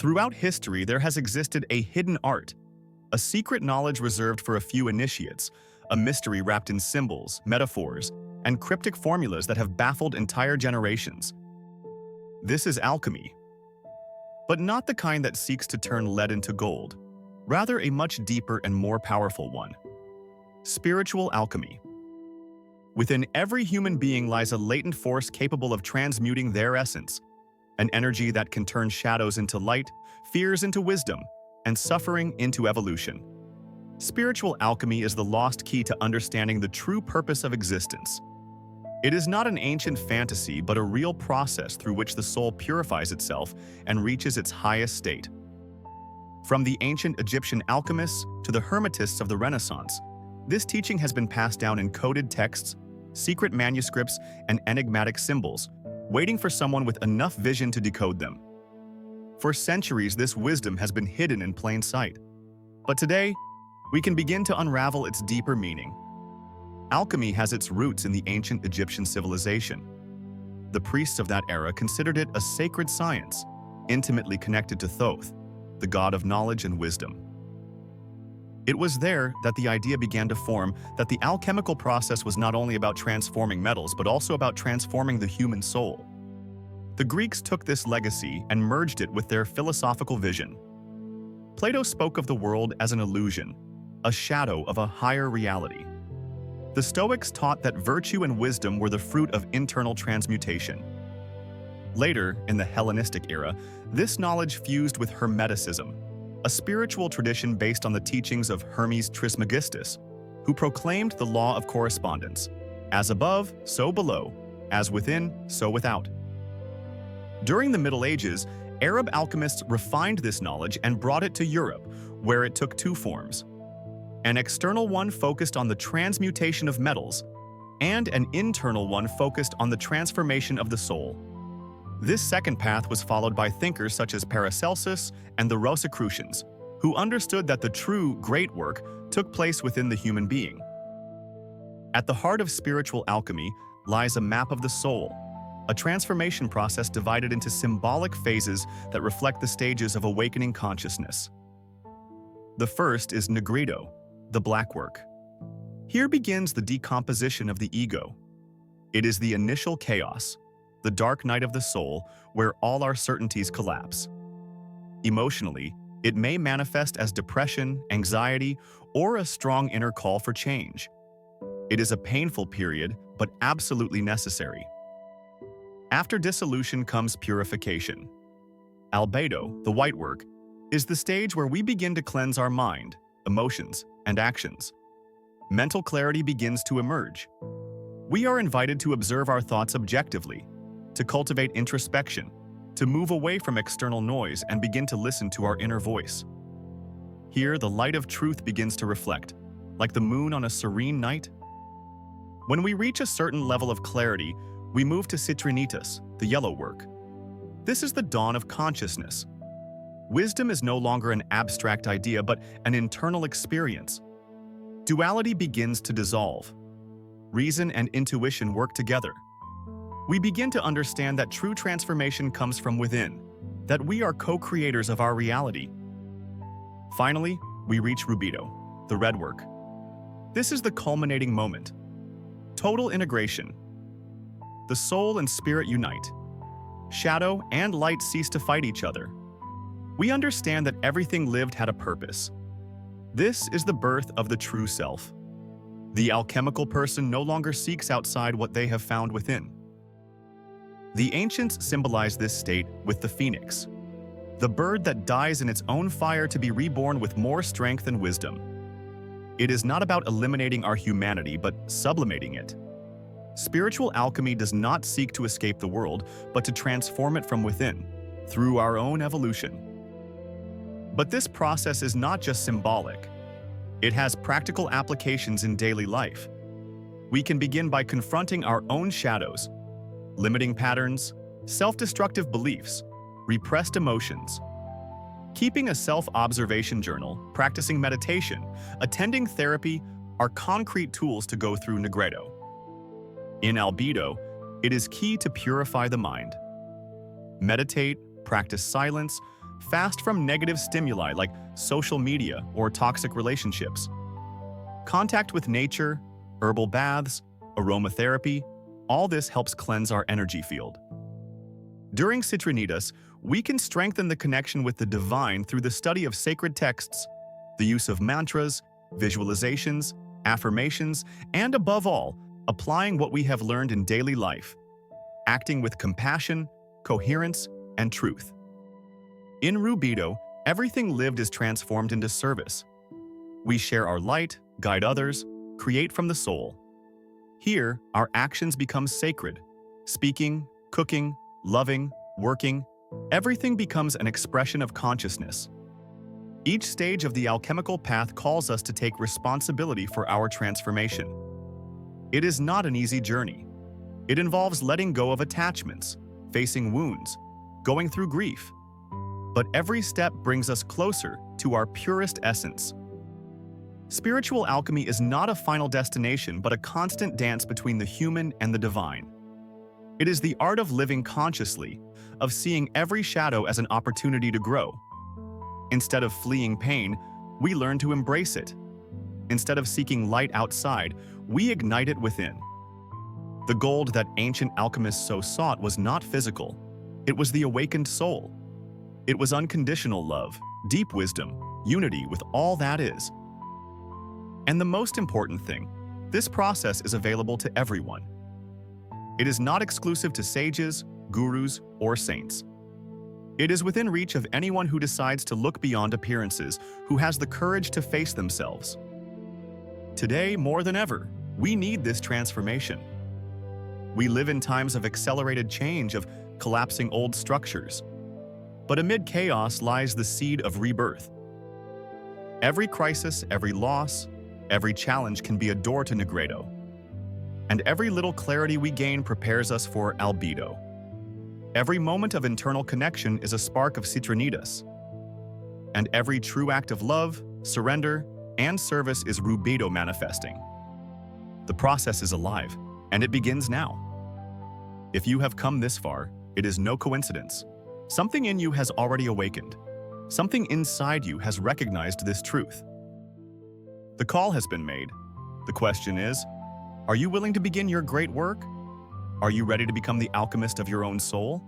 Throughout history, there has existed a hidden art, a secret knowledge reserved for a few initiates, a mystery wrapped in symbols, metaphors, and cryptic formulas that have baffled entire generations. This is alchemy, but not the kind that seeks to turn lead into gold, rather a much deeper and more powerful one. Spiritual alchemy. Within every human being lies a latent force capable of transmuting their essence, an energy that can turn shadows into light, fears into wisdom, and suffering into evolution. Spiritual alchemy is the lost key to understanding the true purpose of existence. It is not an ancient fantasy, but a real process through which the soul purifies itself and reaches its highest state. From the ancient Egyptian alchemists to the Hermetists of the Renaissance, this teaching has been passed down in coded texts, secret manuscripts, and enigmatic symbols, waiting for someone with enough vision to decode them. For centuries, this wisdom has been hidden in plain sight. But today, we can begin to unravel its deeper meaning. Alchemy has its roots in the ancient Egyptian civilization. The priests of that era considered it a sacred science, intimately connected to Thoth, the god of knowledge and wisdom. It was there that the idea began to form that the alchemical process was not only about transforming metals, but also about transforming the human soul. The Greeks took this legacy and merged it with their philosophical vision. Plato spoke of the world as an illusion, a shadow of a higher reality. The Stoics taught that virtue and wisdom were the fruit of internal transmutation. Later, in the Hellenistic era, this knowledge fused with Hermeticism, a spiritual tradition based on the teachings of Hermes Trismegistus, who proclaimed the law of correspondence, as above, so below, as within, so without. During the Middle Ages, Arab alchemists refined this knowledge and brought it to Europe, where it took two forms. An external one focused on the transmutation of metals, and an internal one focused on the transformation of the soul. This second path was followed by thinkers such as Paracelsus and the Rosicrucians, who understood that the true great work took place within the human being. At the heart of spiritual alchemy lies a map of the soul, a transformation process divided into symbolic phases that reflect the stages of awakening consciousness. The first is Nigredo, the black work. Here begins the decomposition of the ego. It is the initial chaos, the dark night of the soul, where all our certainties collapse. Emotionally, it may manifest as depression, anxiety, or a strong inner call for change. It is a painful period, but absolutely necessary. After dissolution comes purification. Albedo, the white work, is the stage where we begin to cleanse our mind, emotions, and actions. Mental clarity begins to emerge. We are invited to observe our thoughts objectively, to cultivate introspection, to move away from external noise and begin to listen to our inner voice. Here, the light of truth begins to reflect, like the moon on a serene night. When we reach a certain level of clarity, we move to Citrinitas, the yellow work. This is the dawn of consciousness. Wisdom is no longer an abstract idea, but an internal experience. Duality begins to dissolve. Reason and intuition work together. We begin to understand that true transformation comes from within, that we are co-creators of our reality. Finally, we reach Rubedo, the red work. This is the culminating moment. Total integration. The soul and spirit unite. Shadow and light cease to fight each other. We understand that everything lived had a purpose. This is the birth of the true self. The alchemical person no longer seeks outside what they have found within. The ancients symbolized this state with the phoenix, the bird that dies in its own fire to be reborn with more strength and wisdom. It is not about eliminating our humanity, but sublimating it. Spiritual alchemy does not seek to escape the world, but to transform it from within, through our own evolution. But this process is not just symbolic. It has practical applications in daily life. We can begin by confronting our own shadows, limiting patterns, self-destructive beliefs, repressed emotions. Keeping a self-observation journal, practicing meditation, attending therapy are concrete tools to go through Nigredo. In Albedo, it is key to purify the mind. Meditate, practice silence, fast from negative stimuli like social media or toxic relationships. Contact with nature, herbal baths, aromatherapy, all this helps cleanse our energy field. During Citrinitas, we can strengthen the connection with the divine through the study of sacred texts, the use of mantras, visualizations, affirmations, and above all, applying what we have learned in daily life, acting with compassion, coherence, and truth. In Rubido, everything lived is transformed into service. We share our light, guide others, create from the soul. Here, our actions become sacred. Speaking, cooking, loving, working, everything becomes an expression of consciousness. Each stage of the alchemical path calls us to take responsibility for our transformation. It is not an easy journey. It involves letting go of attachments, facing wounds, going through grief. But every step brings us closer to our purest essence. Spiritual alchemy is not a final destination, but a constant dance between the human and the divine. It is the art of living consciously, of seeing every shadow as an opportunity to grow. Instead of fleeing pain, we learn to embrace it. Instead of seeking light outside, we ignite it within. The gold that ancient alchemists so sought was not physical. It was the awakened soul. It was unconditional love, deep wisdom, unity with all that is. And the most important thing, this process is available to everyone. It is not exclusive to sages, gurus, or saints. It is within reach of anyone who decides to look beyond appearances, who has the courage to face themselves. Today, more than ever, we need this transformation. We live in times of accelerated change, of collapsing old structures. But amid chaos lies the seed of rebirth. Every crisis, every loss, every challenge can be a door to Negredo. And every little clarity we gain prepares us for albedo. Every moment of internal connection is a spark of Citrinitas. And every true act of love, surrender, and service is rubido manifesting. The process is alive, and it begins now. If you have come this far, it is no coincidence. Something in you has already awakened. Something inside you has recognized this truth. The call has been made. The question is, are you willing to begin your great work? Are you ready to become the alchemist of your own soul?